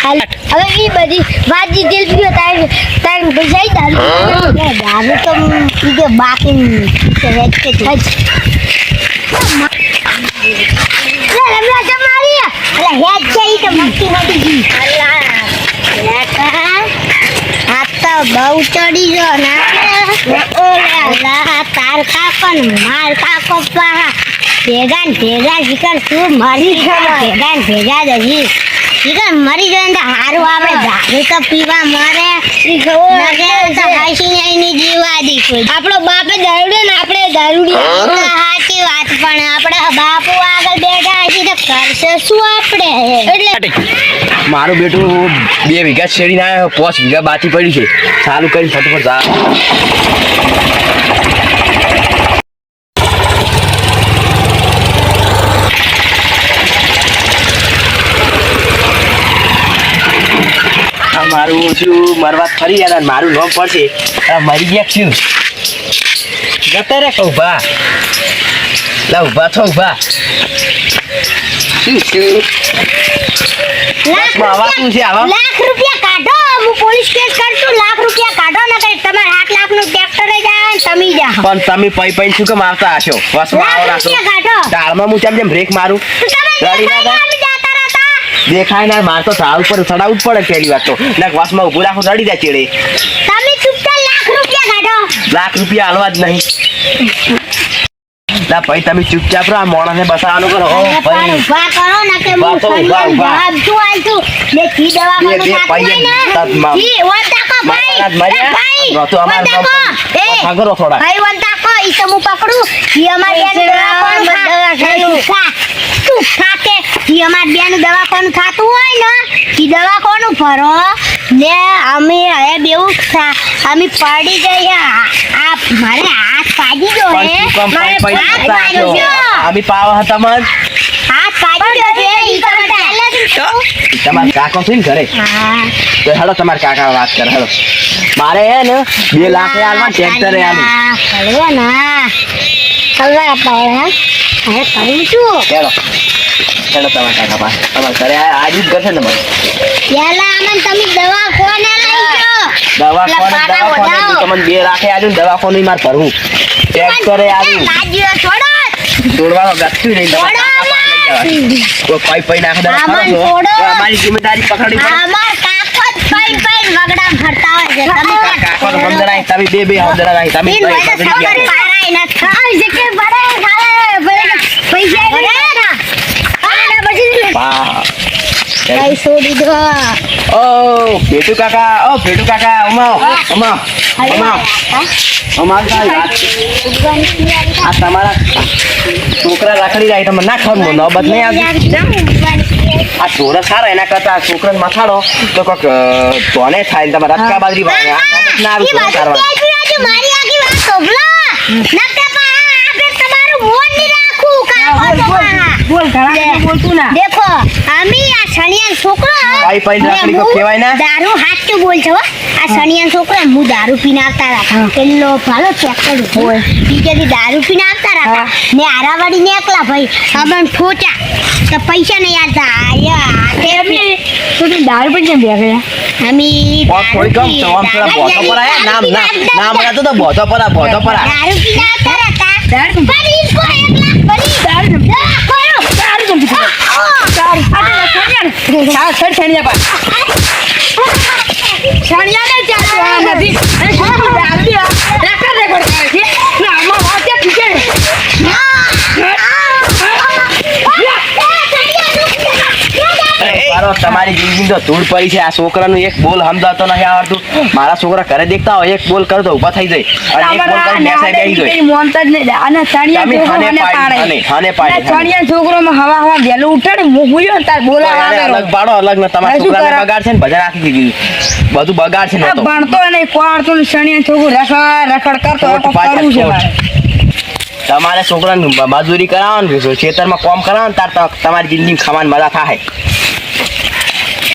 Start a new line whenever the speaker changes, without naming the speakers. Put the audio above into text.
હવે ઈ બધી વાજી દિલ પીઓ તાર પૈસા દારૂ તો પીજે બાકી છે હેડ કે જ રમલા જમારી અલે હેડ છે ઈ તો મસ્તી નડી ગઈ અલ્લા લેકા આ તો બહુ ચડી ગયો ના ઓલા તાર કાકો ને માર કાકો પા ભેગા શિકાર તું મરી ગયો ભેગા જજી શિકાર મરી ગયો ને હારું આપણે દારૂ તો પીવા મરે આપણો બાપે દારૂડે ને આપણે દારૂડી સાચી વાત પણ આપણે બાપુ આગળ બેઠા હશે તો કરશે શું આપણે એટલે
મારું બેટું 2 વીઘા શેરી ના 5 વીઘા બાકી પડ્યું છે ચાલુ કરીને ફટફટ જા મારું શું મરવા ફરી યાર મારું નામ પડશે મરી ગયા છું જતા રે ઉભા લા ઉભા છો ઉભા શું
લાખ રૂપિયા કાઢો હું પોલીસ કેસ કરશું લાખ રૂપિયા કાઢો ને કઈ તમારે 8 લાખ નું ટ્રેક્ટર જાય તમે જા
પણ તમે પઈ શું કેમ આવતા હશો વસમાં આવો રાખો ટાળમાં હું જેમ બ્રેક મારું દેખાય ના માર તો સાવ ઉપર ચડાવવું જ પડે પહેલી વાત તો ના વાસમાં ઉભું રાખો ચડી જાય ચેડે
તમે ચૂપચાપ લાખ રૂપિયા કાઢો
લાખ રૂપિયા હાલવા જ નહીં ના ભાઈ તમે ચૂપચાપ રહો આ મોણાને બસાવાનું કરો ઓ ભાઈ
ઉભા કરો ને કે હું જવાબ શું આલતું બે કી દવા મને જી વંતાકો ભાઈ
તો અમાર આગળ થોડા
ભાઈ વંતાકો ઈ તો હું પકડું ઈ અમાર બેન દવા કોણ તું ખાતે ઈ અમાર બેન દવા કોણ ખાતું હોય ને ઈ દવા કોનું ભરો ને અમે હવે બેઉ અમે પડી ગયા આ મારે હાથ પાડી ગયો હે મારે હાથ પાડી ગયો
અમે પાવા હતા મન
હાથ પાડી ગયો છે ઈ
તમાર કાકો છે ને ઘરે તો હેડો તમાર કાકા વાત કર હેડો મારે હે ને 2 લાખ આલવા ટ્રેક્ટર આલું
હળવે ના હળવે પાડે હે કરું છું
હેડો તમાર કાકા પાસે તમાર ઘરે આજ જ કરશે ને મને
પેલા અમન તમે દવા કોને લઈ ગયો
દવા કોને તમને 2 લાખ આલ્યું ને દવા કોને માર ભરવું ટ્રેક્ટરે આલ્યું
લાજ્યો છોડો
છોડવાનો ગચ્છું નહીં દવા કોઈ પઈ નાખ દવા અમારી જિમ્મેદારી પકડી પડે
અમાર કાકો પઈ વગડા ફરતા હોય છે તમે
કાકો તો સમજણાય તમે બે સમજણાય તમે
પારાય ના ખાય છે કે બડે પૈસા કઈ છોડી દો
ઓ ભેટુ કાકા અમાર આ તમારા છોકરા રાખડી જાય તમે ના ખાવ નોબત નહીં આવતી આ છોરા સારા એના કરતા છોકરાને મથાડો તો કોક તોને થાય તમે રટકા બાજરી વાળે આ ના આવી
મારી આખી વાત સોભલો નકે આપણે તમારું મોન ની રાખું બોલ ઘણા બોલતું ના દેખો આમી આ સણિયા છોકરો
પઈ રાખડી કો કહેવાય ના
દારૂ હાચું બોલ છો આ સણિયા છોકરો હું દારૂ પીને આવતા રાખા પેલો ભાલો ટ્રેક્ટર હોય બીજેથી દારૂ પીને આવતા રાખા ને આરાવાડી ને એકલા ભાઈ અમન ઠોચા તો પૈસા નહીં આલતા આયા તો દારૂ પી કેમ બેગયા અમી
કોઈ કમ તો આમ થોડા બોધો પર આયા નામ હતો તો બોધો પર
દારૂ પીને આવતા રાખા દારૂ પડી કો 1 લાખ પડી દારૂ
તમારી જિંદગી તો ધૂળ પડી છે આ છોકરાનું એક બોલ સમજાતો નહીં આવડતું મારા છોકરા ઘરે દેખતા હોય એક બોલ કરો તો ઊભા થઈ જાય અને એક બોલ કરીને બેસાઈ બેહી જાય
મોનતા જ નહીં અને સણિયા છોકરોમાં હવા વેલું ઉઠે ને હુયો તાર બોલાવા
અલગ પાડો અલગ ને તમારા છોકરાને બગાડ છે ને ભજન રાખી દીધું બધું બગાડ છે ને
ભણતો નહીં કોણતો સણિયા છોકરો રખડ કરતો કરવું છે
તમારે છોકરાને મજૂરી કરાવો ને ખેતરમાં કામ કરાવો ને તાર તમારી જિંદગી ખાવાની મજા થાય